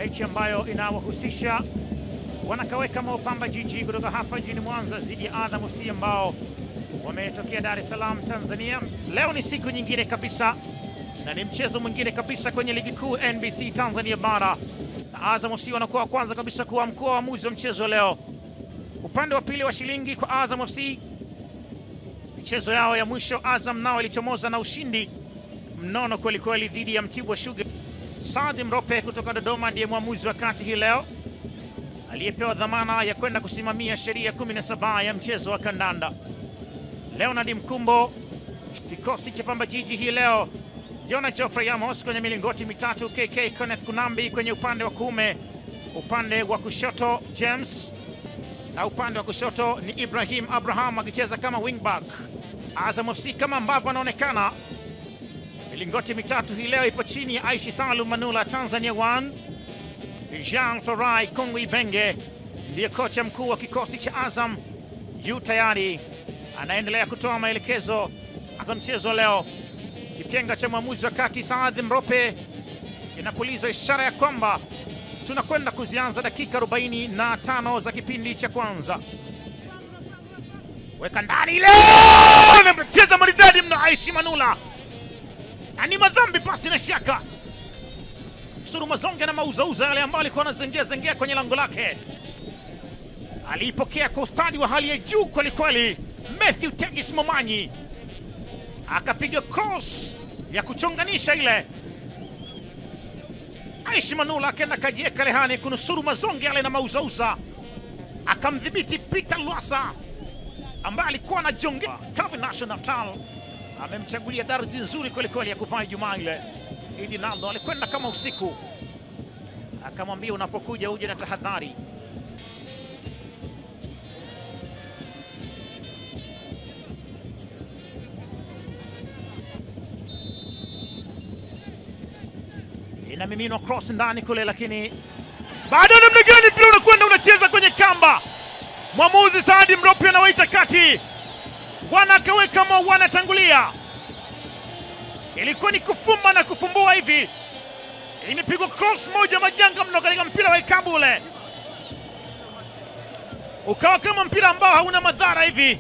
mechi ambayo inawahusisha wanakaweka Pamba Jiji kutoka hapa jijini Mwanza dhidi ya Azam FC ambao wametokea Dar es Salaam Tanzania. Leo ni siku nyingine kabisa na ni mchezo mwingine kabisa kwenye ligi kuu NBC Tanzania bara, na Azam FC wanakuwa kwanza kabisa kuwa mkoa waamuzi wa mchezo leo. Upande wa pili wa shilingi kwa Azam FC, michezo yao ya mwisho Azam nao ilichomoza na ushindi mnono kweli kweli dhidi ya Mtibwa Sugar. Saadi Mrope kutoka Dodoma ndiye mwamuzi wa kati hii leo, aliyepewa dhamana ya kwenda kusimamia sheria 17 ya mchezo wa kandanda. Leonard Mkumbo, kikosi cha Pamba Jiji hii leo, Jona Geoffrey Amos kwenye milingoti mitatu, KK Kenneth Kunambi kwenye upande wa kuume, upande wa kushoto James, na upande wa kushoto ni Ibrahim Abraham akicheza kama wingback. Azam FC kama ambavyo anaonekana, milingoti mitatu hii leo ipo chini ya Aishi Salum Manula Tanzania 1. Jean Florai Kongwi Benge ndiye kocha mkuu wa kikosi cha Azam, yu tayari anaendelea kutoa maelekezo za mchezo leo. Kipenga cha mwamuzi wa kati Saadi Mrope inapulizwa ishara ya kwamba tunakwenda kuzianza dakika 45 za kipindi cha kwanza. Weka ndani ile, amecheza maridadi mno Aishi Manula, ani madhambi pasi na shaka. Suru Mazonge na mauzauza yale ambayo alikuwa anazengea kwenye lango lake, aliipokea kwa ustadi wa hali ya juu kweli kweli. Matthew Tegis Momanyi akapiga cross ya kuchonganisha ile, Aishi Manula akaenda kajieka rehani kunusuru Mazonge yale na mauzauza, akamdhibiti Peter Lwasa ambaye alikuwa anajongea. Calvin National Natal amemchagulia darzi nzuri kweli kweli ya kuvaa Ijumaa ile. Idi Naldo alikwenda kama usiku, akamwambia unapokuja uje na tahadhari. Inamiminwa cross ndani kule, lakini bado namna gani mpira unakwenda unacheza kwenye kamba. Mwamuzi Saadi Mrope anawaita kati, wanakaweka wanatangulia. Ilikuwa ni kufumba na kufumbua hivi, imepigwa cross moja majanga mno katika mpira wa ikabu ule, ukawa kama mpira ambao hauna madhara hivi.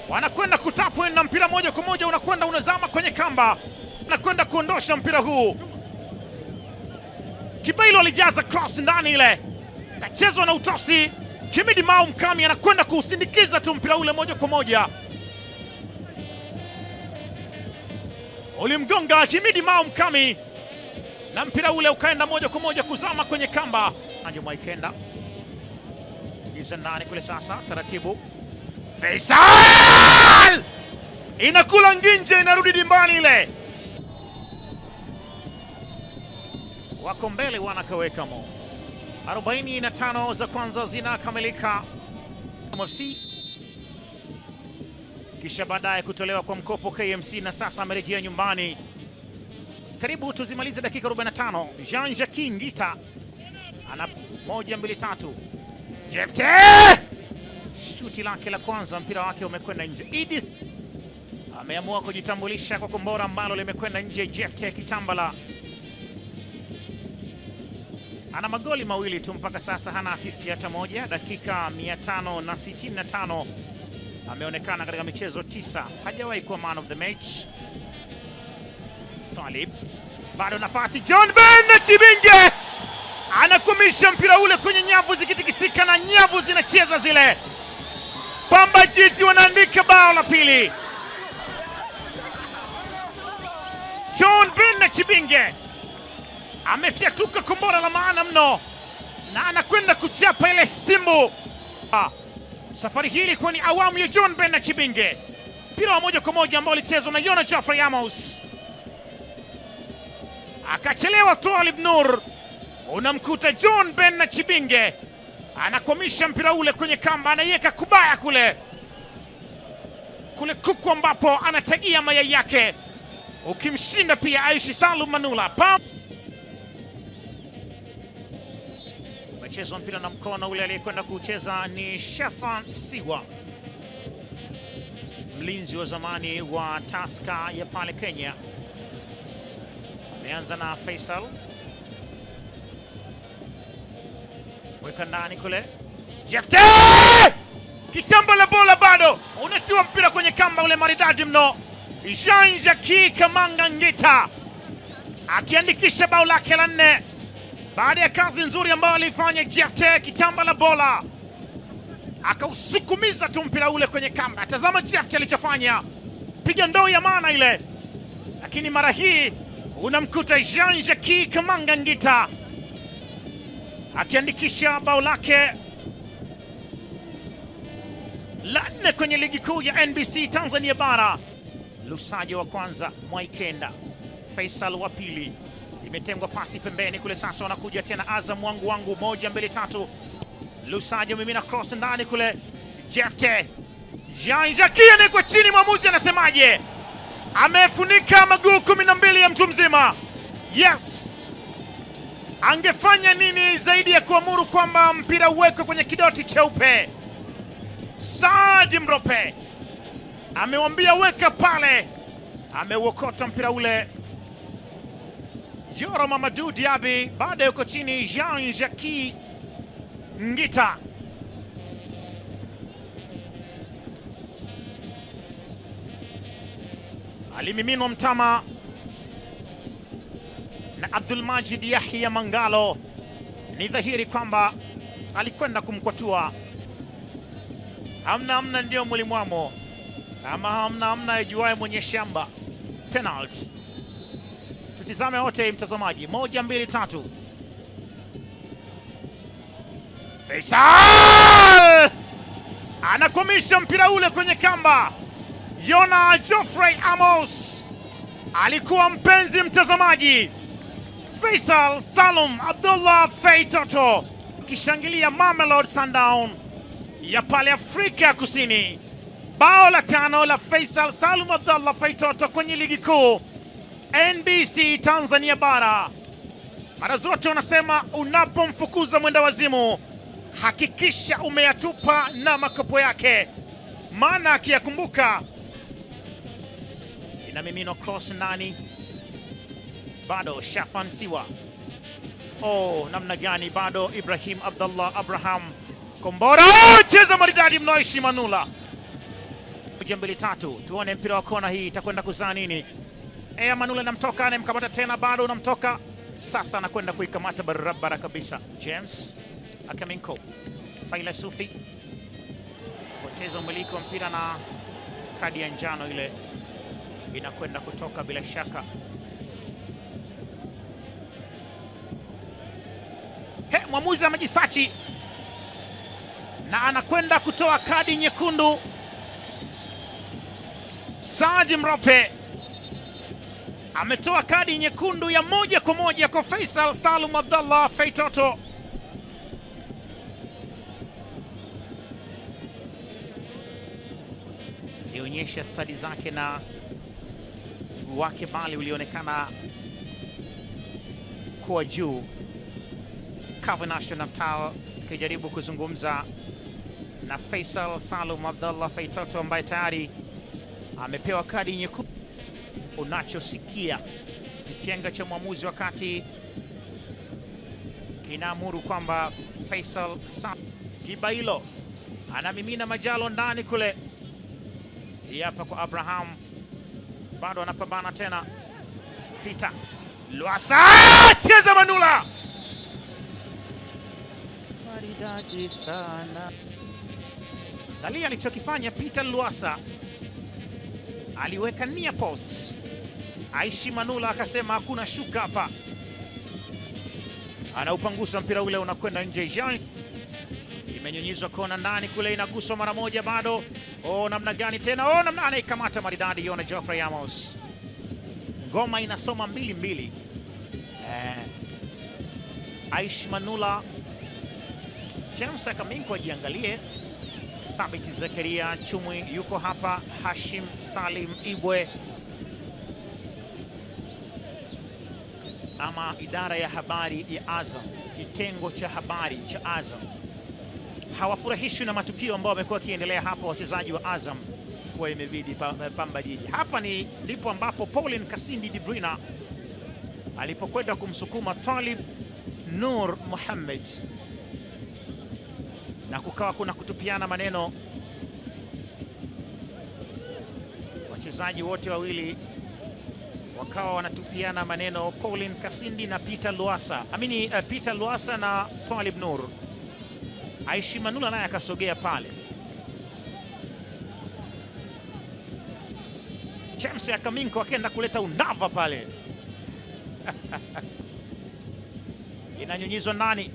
Wanakwenda kutapu na mpira moja kwa moja unakwenda unazama kwenye kamba, nakwenda kuondosha mpira huu. Kibailo alijaza cross ndani ile, kachezwa na utosi. Himidi Mao Mkami anakwenda kuusindikiza tu mpira ule moja kwa moja, ulimgonga Himidi Mao Mkami na mpira ule ukaenda moja kwa moja kuzama kwenye kamba. Anjo Maikenda giza ndani kule, sasa taratibu Faisal inakula nginje, inarudi dimbani ile, wako mbele wanakaweka mo. 45 za kwanza zinakamilika FC, kisha baadaye kutolewa kwa mkopo KMC, na sasa amerejea nyumbani. Karibu tuzimalize dakika 45. Jean Jacques Ngita ana 1 2 3, Jefte shuti lake la kwanza, mpira wake umekwenda nje. Idi ameamua kujitambulisha kwa kombora ambalo limekwenda nje. Jefte Kitambala ana magoli mawili tu mpaka sasa, hana asisti hata moja. Dakika 565 ameonekana katika michezo 9, hajawahi kuwa man of the match. Talib bado nafasi, John Ben Chibinge anakumisha mpira ule kwenye nyavu zikitikisika na nyavu zinacheza zile. Pamba Jiji wanaandika bao la pili. John Ben Chibinge amefyatuka kombora la maana mno na anakwenda kuchapa ile simbu. Safari hii ilikuwa ni awamu ya John Ben Chibinge, mpira wa moja kwa moja ambao ulichezwa na Jona Geoffrey Amos, akachelewa Twalib Nur, unamkuta John Ben Chibinge anakwamisha mpira ule kwenye kamba, anaiweka kubaya kule kuku ambapo anatagia mayai yake, ukimshinda pia Aishi Salum Manula. Umechezwa mpira na mkono ule, aliyekwenda kucheza ni Shafan Siwa, mlinzi wa zamani wa Tusker ya pale Kenya. Ameanza na Faisal, weka ndani kule. Jefte! Kitamba la bola bado. Unatiwa mpira kwenye kamba ule maridadi mno. Jean-Jacques Kamanga Ngita akiandikisha bao lake la 4 baada ya kazi nzuri ambayo alifanya Jefte. Kitamba la bola akausukumiza tu mpira ule kwenye kamba. Tazama Jefte alichofanya, piga ndoo ya maana ile, lakini mara hii unamkuta Jean-Jacques Kamanga Ngita akiandikisha bao lake la 4 kwenye ligi kuu ya NBC Tanzania Bara. Lusajo wa kwanza, Mwaikenda. Faisal wa pili, imetengwa pasi pembeni kule. Sasa wanakuja tena Azam wangu 1 2 3. Lusajo mimina cross ndani kule. Jefte, Jean-Jacques aniko chini, mwamuzi anasemaje? Amefunika maguu 12 ya mtu mzima. Yes, angefanya nini zaidi ya kuamuru kwamba mpira uwekwe kwenye kidoti cheupe? Saadi Mrope amewambia weka pale, ameuokota mpira ule. Joro Mamadou Diaby baada yuko chini. Jean-Jacques Ngita alimiminwa mtama na Abdulmajid Yahya Mangalo. Ni dhahiri kwamba alikwenda kumkwatua. Hamna ndio mlimwamo, ama hamna ajuaye mwenye shamba. Penalty. Tutizame wote mtazamaji. 1 2 3. Faisal anakwamisha mpira ule kwenye kamba. Yona Geoffrey Amos alikuwa mpenzi mtazamaji. Faisal Salum Abdullah Feitoto kishangilia Mamelodi Sundowns ya pale Afrika ya Kusini. Bao la 5 la Faisal Salum Abdullah Feitoto kwenye ligi kuu NBC Tanzania Bara. Mara zote wanasema unapomfukuza mwenda wazimu hakikisha umeyatupa na makopo yake, maana akiyakumbuka. Inamimino cross ndani, bado Shafan Siwa. Namna gani bado Ibrahim Abdullah Abraham kombora, cheza maridadi mno. Aishi Manula 1 2 3. Tuone mpira wa kona hii itakwenda kuzaa nini. Manula namtoka, anamkamata tena, bado unamtoka. Sasa anakwenda kuikamata barabara kabisa. James Akaminko, Faila Sufi poteza umiliki wa mpira na kadi ya njano ile inakwenda kutoka bila shaka. Mwamuzi amejisachi na anakwenda kutoa kadi nyekundu. Saadi Mrope ametoa kadi nyekundu ya 1 kwa 1 kwa Faisal Salum Abdullah Feitoto. Alionyesha stadi zake na mguu wake bali ulionekana kuwa juu. Kavanash Naftao akijaribu kuzungumza na Faisal Salum Abdullah Feitoto ambaye tayari amepewa kadi nyekundu. Unachosikia kikenga cha mwamuzi wakati kinaamuru kwamba Faisal Kibailo anamimina Majalo ndani kule. Hapa kwa Abraham, bado anapambana tena. Peter Luasa, cheza Manula maridadi sana. Angalia alichokifanya Peter Luasa, aliweka nia posts. Aishi Manula akasema hakuna shuka hapa, anaupangusa mpira ule unakwenda nje. Jean imenyunyizwa kona ndani kule, inaguswa mara moja bado. Namna gani tena, namna anaikamata maridadi Yona Geoffrey Amos. Ngoma inasoma 2-2. Aishi Manula, James Akaminko ajiangalie. Thabiti Zakaria Chumwi yuko hapa. Hashim Salim Ibwe ama idara ya habari ya Azam, kitengo cha habari cha Azam, hawafurahishwi na matukio ambayo wamekuwa kiendelea hapa wachezaji wa Azam kwa imebidi Pamba Jiji. Hapa ndipo ambapo Pauline Kasindi De Bruyne alipokwenda kumsukuma Talib Nur Mohamed na kukawa kuna kutupiana maneno. Wachezaji wote wawili wakawa wanatupiana maneno, Pauline Kasindi na Peter Luasa. Peter Luasa na Twalib Nur. Aishi Manula naye akasogea pale. James Akaminko akaenda kuleta undava pale. Inanyunyizwa ndani,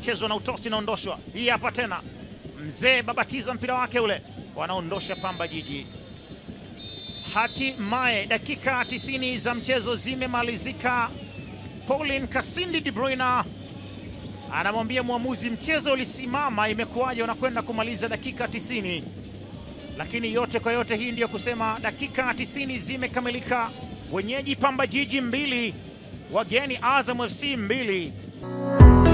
chezwa na utosi, naondoshwa. Hii hapa tena, mzee babatiza mpira wake ule, wanaondosha Pamba Jiji. Hatimaye dakika 90 za mchezo zimemalizika. Pauline Kasindi De Bruyne anamwambia mwamuzi, mchezo ulisimama, imekuwaje unakwenda kumaliza dakika 90? Lakini yote kwa yote, hii ndiyo kusema dakika 90 zimekamilika. Wenyeji Pamba Jiji 2, wageni Azam FC 2.